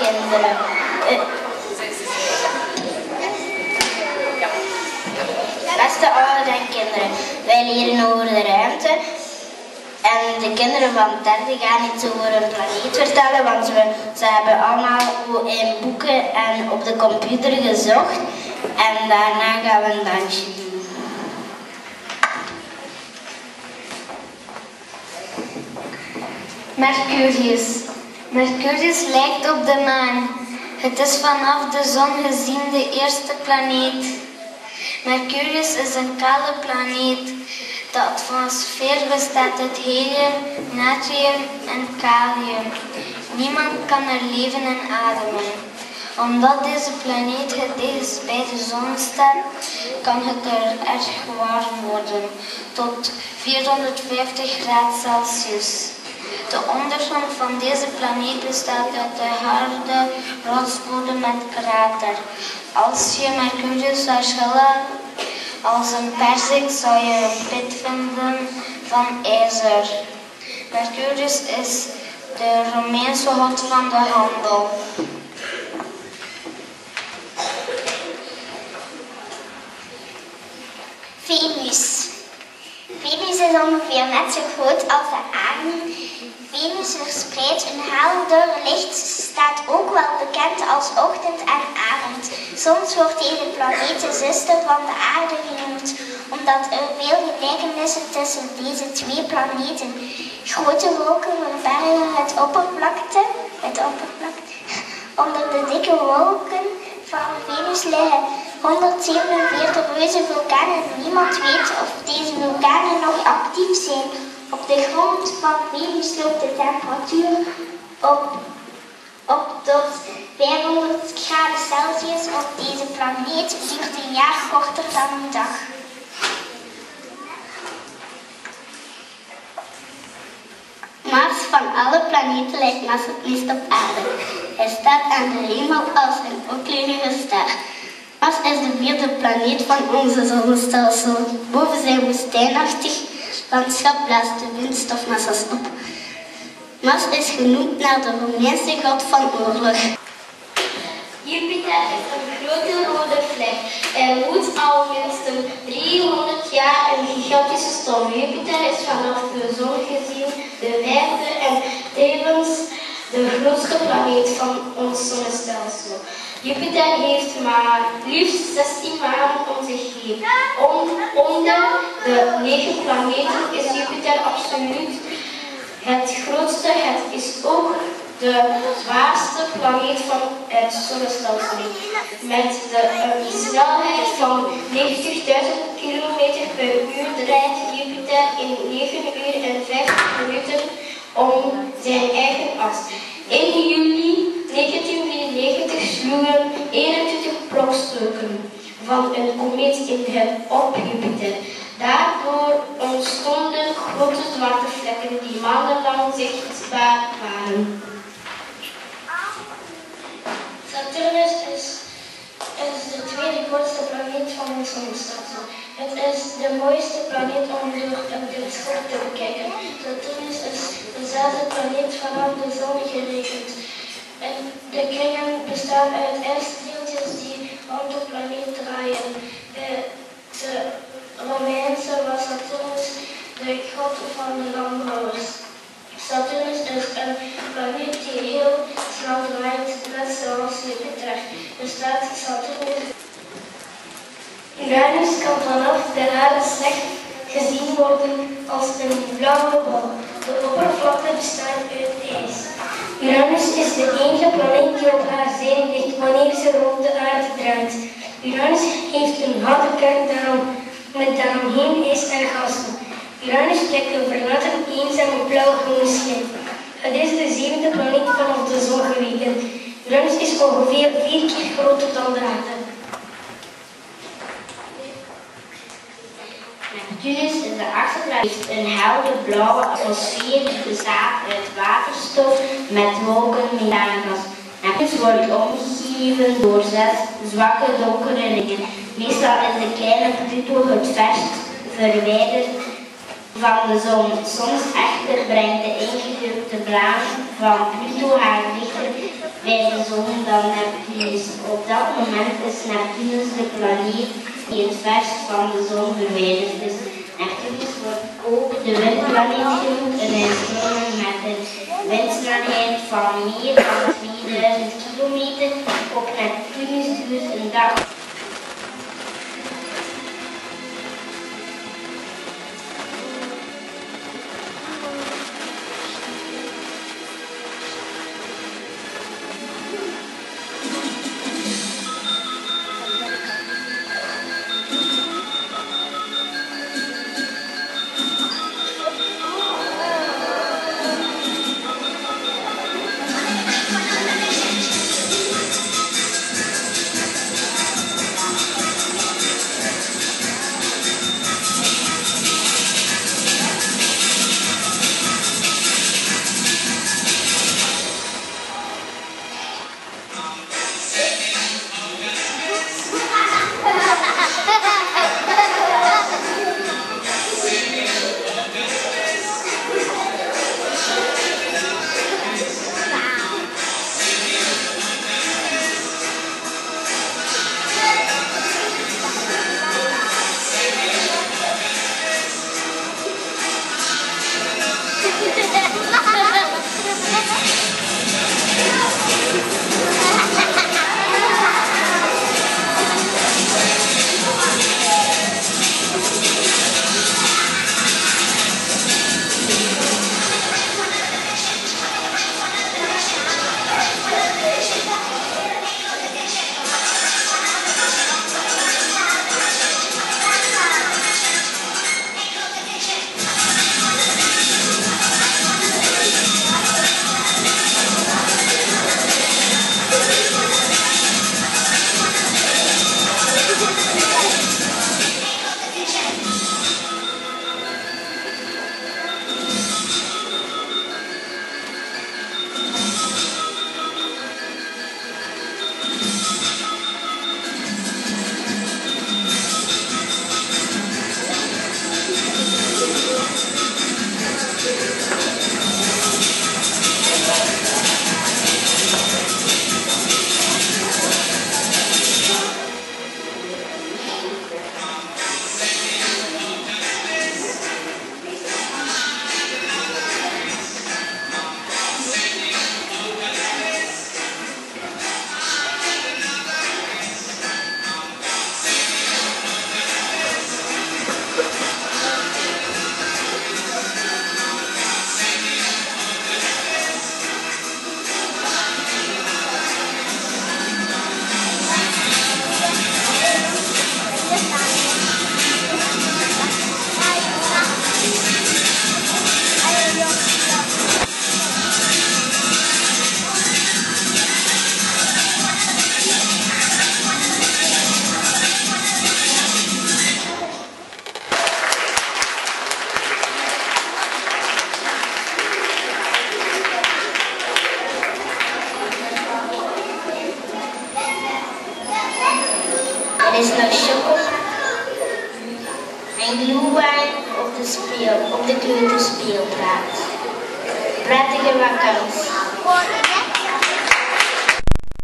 kinderen. Beste ouders en kinderen, wij leren over de ruimte. En de kinderen van het derde gaan iets over hun planeet vertellen, want ze hebben allemaal in boeken en op de computer gezocht. En daarna gaan we een dansje doen. Mercurius. Mercurius lijkt op de maan. Het is vanaf de zon gezien de eerste planeet. Mercurius is een kale planeet. De atmosfeer bestaat uit helium, natrium en kalium. Niemand kan er leven en ademen. Omdat deze planeet het dichtst bij de zon staat, kan het er erg warm worden, tot 450 graden Celsius. De ondergrond van deze planeet bestaat uit de harde rotsbodem met krater. Als je Mercurius zou schillen als een perzik, zou je een pit vinden van ijzer. Mercurius is de Romeinse god van de handel. Venus. Venus is ongeveer net zo groot als de aarde. Venus verspreidt een helder licht, staat ook wel bekend als ochtend en avond. Soms wordt deze planeet de zuster van de aarde genoemd, omdat er veel gelijkenissen tussen deze twee planeten. Grote wolken verbergen het oppervlakte. Onder de dikke wolken van Venus liggen 147 reuze vulkanen. Niemand weet of deze vulkanen nog actief zijn. Op de grond van Venus loopt de temperatuur op tot 500 graden Celsius. Op deze planeet duurt een jaar korter dan een dag. Mars van alle planeten lijkt Mars het meest op aarde. Hij staat aan de hemel als een onkleurige ster. Mars is de vierde planeet van onze zonnestelsel. Boven zijn woestijnachtig landschap blaast de wind stofmassa's op. Mars is genoemd naar de Romeinse god van oorlog. Jupiter is een grote rode vlek. Hij woedt al minstens 300 jaar een gigantische storm. Jupiter is vanaf de zon gezien de vijfde en tevens de grootste planeet van ons zonnestelsel. Jupiter heeft maar liefst 16 maanden om zich heen. Onder de 9 planeten is Jupiter absoluut het grootste. Het is ook de zwaarste planeet van het zonnestelsel. Met een snelheid van 90.000 km per uur draait Jupiter in 9 uur en 50 minuten om zijn eigen as. In juli 1994 sloegen 21 brokstukken van een komeet op Jupiter. Daardoor ontstonden grote zwarte vlekken die maandenlang zichtbaar waren. Saturnus is de tweede grootste planeet van ons zonnestelsel. Het is de mooiste planeet om door een telescoop te bekijken. Saturnus is dezelfde planeet vanaf de zon gerekend. En de kringen bestaan uit ijsdeeltjes die rond de planeet draaien. De Romeinse was Saturnus de god van de landbouwers. Saturnus is een planeet die heel snel draait, net zoals Jupiter. Bestaat Saturnus. Uranus kan vanaf de aarde slecht gezien worden als een blauwe bal. De oppervlakte bestaat uit ijs. Uranus is de enige planeet die op haar zijn ligt wanneer ze rond de aarde draait. Uranus heeft een harde kern met daaromheen ijs en gassen. Uranus lijkt een verlaten, eenzame blauw-groene schijn. Het is de zevende planeet vanaf de zon gerekend. Uranus is ongeveer 4 keer groter dan de aarde. Neptunus is de achtste planeet. Heeft een helder blauwe atmosfeer die bestaat uit waterstof met wolken methaangas. Neptunus wordt omgegeven door 6 zwakke donkere ringen. Meestal is de kleine Pluto het verst verwijderd van de zon. Soms echter brengt de ingedrukte blaan van Pluto haar dichter bij de zon dan Neptunus. Op dat moment is Neptunus de planeet die het verst van de zon verwijderd is. Neptunus wordt ook de windplaneet genoemd en hij is gewonnen met een windsnelheid van meer dan 2000 kilometer. Op Neptunus duurt een dag. Er is nog choco en glühwein op de kleuterspeelplaats. Prettige vakantie.